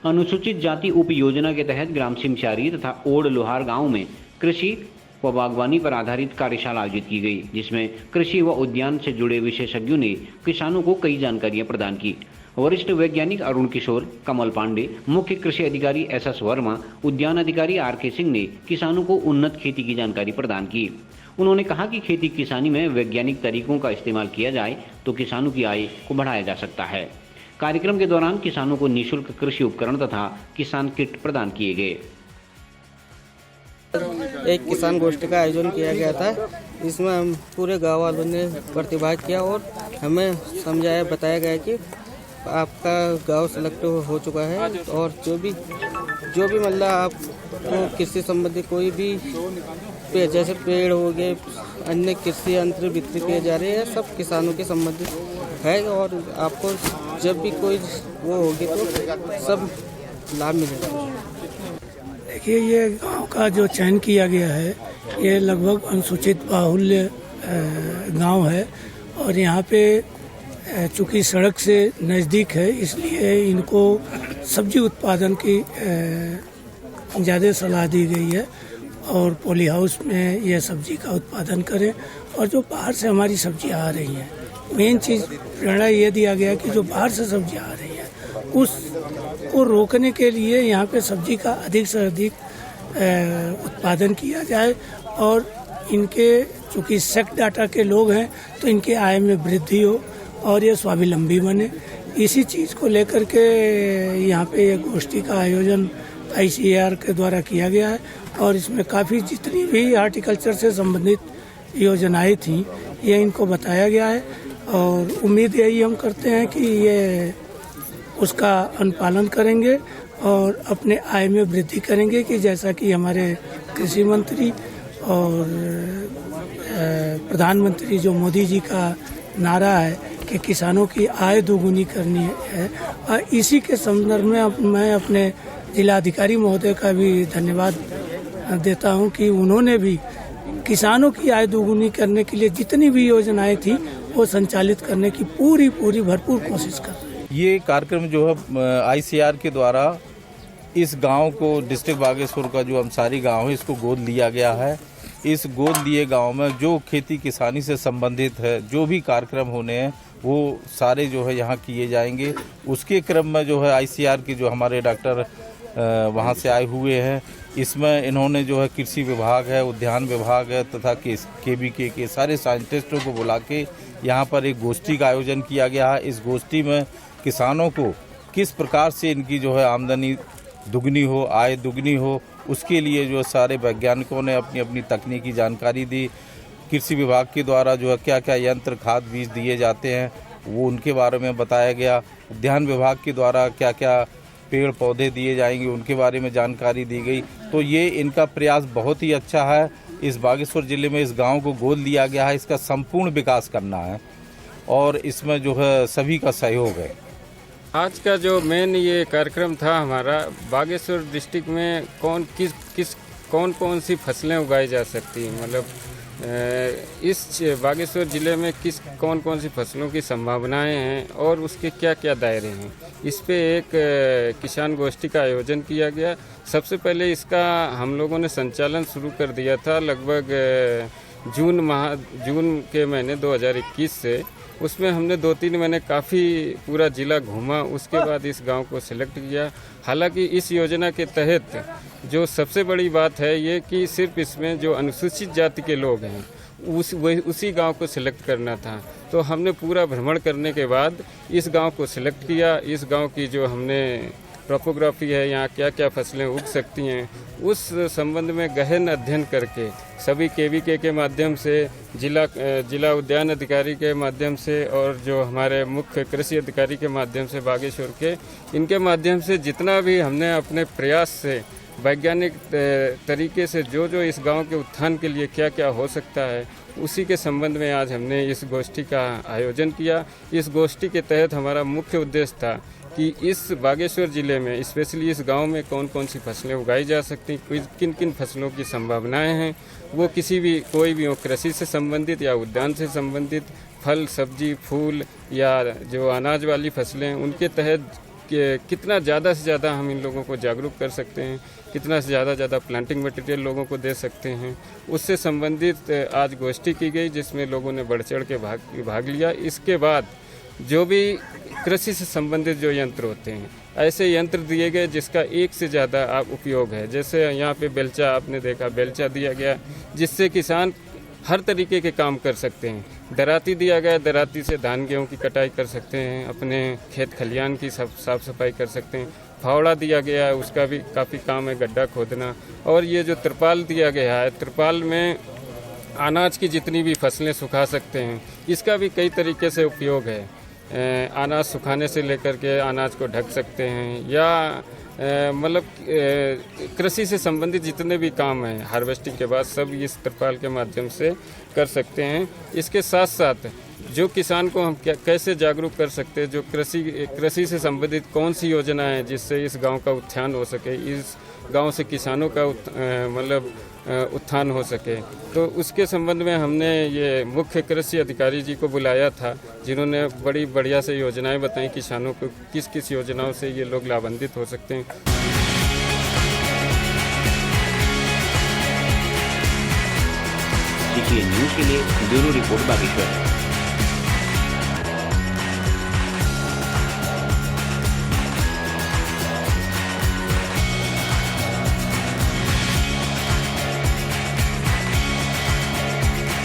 अनुसूचित जाति उप योजना के तहत ग्राम सिमचारी तथा ओड लोहार गांव में कृषि व बागवानी पर आधारित कार्यशाला आयोजित की गई, जिसमें कृषि व उद्यान से जुड़े विशेषज्ञों ने किसानों को कई जानकारियां प्रदान की। वरिष्ठ वैज्ञानिक अरुण किशोर, कमल पांडे, मुख्य कृषि अधिकारी एस वर्मा, उद्यान अधिकारी RK सिंह ने किसानों को उन्नत खेती की जानकारी प्रदान की। उन्होंने कहा कि खेती किसानी में वैज्ञानिक तरीकों का इस्तेमाल किया जाए तो किसानों की आय को बढ़ाया जा सकता है। कार्यक्रम के दौरान किसानों को निःशुल्क कृषि उपकरण तथा किसान किट प्रदान किए गए। एक किसान गोष्ठी का आयोजन किया गया था। इसमें हम पूरे गांव वालों ने प्रतिभाग किया और हमें समझाया बताया गया कि आपका गांव सेलेक्ट हो चुका है और जो भी मतलब आपको कृषि संबंधी कोई भी जैसे पेड़ हो गए, अन्य कृषि यंत्र वितरित किए जा रहे हैं, सब किसानों के संबंधित है और आपको जब भी कोई वो होगी तो सब लाभ मिलेगा। देखिए, ये गांव का जो चयन किया गया है ये लगभग अनुसूचित बाहुल्य गांव है और यहाँ पे चूँकि सड़क से नज़दीक है इसलिए इनको सब्जी उत्पादन की ज़्यादा सलाह दी गई है और पॉली हाउस में यह सब्जी का उत्पादन करें। और जो बाहर से हमारी सब्जियाँ आ रही हैं, मेन चीज़ प्रेरणा ये दिया गया कि जो बाहर से सब्जियाँ आ रही हैं उसको रोकने के लिए यहाँ पे सब्जी का अधिक से अधिक उत्पादन किया जाए और इनके चूँकि सेक्ट डाटा के लोग हैं तो इनके आय में वृद्धि हो और ये स्वावलंबी बने। इसी चीज़ को लेकर के यहाँ पे एक गोष्ठी का आयोजन ICAR के द्वारा किया गया है और इसमें काफ़ी जितनी भी हार्टिकल्चर से संबंधित योजनाएं थी ये इनको बताया गया है और उम्मीद यही हम करते हैं कि ये उसका अनुपालन करेंगे और अपने आय में वृद्धि करेंगे कि जैसा कि हमारे कृषि मंत्री और प्रधानमंत्री जो मोदी जी का नारा है कि किसानों की आय दोगुनी करनी है। और इसी के संदर्भ में मैं अपने जिलाधिकारी महोदय का भी धन्यवाद देता हूं कि उन्होंने भी किसानों की आय दोगुनी करने के लिए जितनी भी योजनाएं थी वो संचालित करने की पूरी भरपूर कोशिश कर रहे हैं। ये कार्यक्रम जो है ICAR के द्वारा इस गांव को, डिस्ट्रिक्ट बागेश्वर का जो अंसारी गांव है, इसको गोद लिया गया है। इस गोद लिए गांव में जो खेती किसानी से संबंधित है जो भी कार्यक्रम होने हैं वो सारे जो है यहाँ किए जाएंगे। उसके क्रम में जो है ICAR के जो हमारे डॉक्टर वहाँ से आए हुए हैं, इसमें इन्होंने जो है कृषि विभाग है, उद्यान विभाग है तथा KVK के सारे साइंटिस्टों को बुला के यहाँ पर एक गोष्ठी का आयोजन किया गया है। इस गोष्ठी में किसानों को किस प्रकार से इनकी जो है आमदनी दुगनी हो, आय दुगनी हो, उसके लिए जो सारे वैज्ञानिकों ने अपनी अपनी तकनीकी जानकारी दी। कृषि विभाग के द्वारा जो है क्या क्या यंत्र, खाद, बीज दिए जाते हैं वो उनके बारे में बताया गया। उद्यान विभाग के द्वारा क्या क्या पेड़ पौधे दिए जाएंगे उनके बारे में जानकारी दी गई। तो ये इनका प्रयास बहुत ही अच्छा है। इस बागेश्वर ज़िले में इस गांव को गोद लिया गया है, इसका संपूर्ण विकास करना है और इसमें जो है सभी का सहयोग है। आज का जो मेन ये कार्यक्रम था हमारा, बागेश्वर डिस्ट्रिक्ट में कौन कौन सी फसलें उगाई जा सकती हैं, मतलब इस बागेश्वर ज़िले में कौन सी फसलों की संभावनाएं हैं और उसके क्या क्या दायरे हैं, इस पे एक किसान गोष्ठी का आयोजन किया गया। सबसे पहले इसका हम लोगों ने संचालन शुरू कर दिया था लगभग जून के महीने 2021 से। उसमें हमने 2-3 महीने काफ़ी पूरा ज़िला घूमा, उसके बाद इस गांव को सिलेक्ट किया। हालांकि इस योजना के तहत जो सबसे बड़ी बात है ये कि सिर्फ इसमें जो अनुसूचित जाति के लोग हैं उसी गांव को सिलेक्ट करना था। तो हमने पूरा भ्रमण करने के बाद इस गांव को सिलेक्ट किया। इस गांव की जो हमने टोपोग्राफी है, यहाँ क्या क्या फसलें उग सकती हैं, उस संबंध में गहन अध्ययन करके सभी KVK के माध्यम से, जिला उद्यान अधिकारी के माध्यम से और जो हमारे मुख्य कृषि अधिकारी के माध्यम से बागेश्वर के, इनके माध्यम से जितना भी हमने अपने प्रयास से वैज्ञानिक तरीके से जो इस गांव के उत्थान के लिए क्या क्या हो सकता है उसी के संबंध में आज हमने इस गोष्ठी का आयोजन किया। इस गोष्ठी के तहत हमारा मुख्य उद्देश्य था कि इस बागेश्वर ज़िले में, स्पेशली इस गांव में कौन सी फसलें उगाई जा सकती, किन किन फसलों की संभावनाएं हैं, वो कोई भी हो, कृषि से संबंधित या उद्यान से संबंधित, फल, सब्जी, फूल या जो अनाज वाली फसलें, उनके तहत कितना ज़्यादा से ज़्यादा हम इन लोगों को जागरूक कर सकते हैं, कितना से ज़्यादा प्लांटिंग मटेरियल लोगों को दे सकते हैं, उससे संबंधित आज गोष्ठी की गई जिसमें लोगों ने बढ़ चढ़ के भाग लिया। इसके बाद जो भी कृषि से संबंधित जो यंत्र होते हैं, ऐसे यंत्र दिए गए जिसका एक से ज़्यादा उपयोग है। जैसे यहाँ पे बेलचा आपने देखा, बेलचा दिया गया जिससे किसान हर तरीके के काम कर सकते हैं। दराती दिया गया, दराती से धान गेहूँ की कटाई कर सकते हैं, अपने खेत खलियान की साफ सफाई कर सकते हैं। फावड़ा दिया गया है, उसका भी काफ़ी काम है, गड्ढा खोदना। और ये जो त्रिपाल दिया गया है, त्रिपाल में अनाज की जितनी भी फसलें सुखा सकते हैं, इसका भी कई तरीके से उपयोग है। अनाज सुखाने से लेकर के अनाज को ढक सकते हैं, या मतलब कृषि से संबंधित जितने भी काम हैं हार्वेस्टिंग के बाद सब इस त्रिपाल के माध्यम से कर सकते हैं। इसके साथ साथ जो किसान को हम कैसे जागरूक कर सकते हैं, जो कृषि से संबंधित कौन सी योजना है जिससे इस गांव का उत्थान हो सके, इस गांव से किसानों का मतलब उत्थान हो सके, तो उसके संबंध में हमने ये मुख्य कृषि अधिकारी जी को बुलाया था, जिन्होंने बड़ी बढ़िया से योजनाएं बताई किसानों को, किस किस योजनाओं से ये लोग लाभान्वित हो सकते हैं। CTN न्यूज़ के लिए ब्यूरो रिपोर्ट बागेश्वर।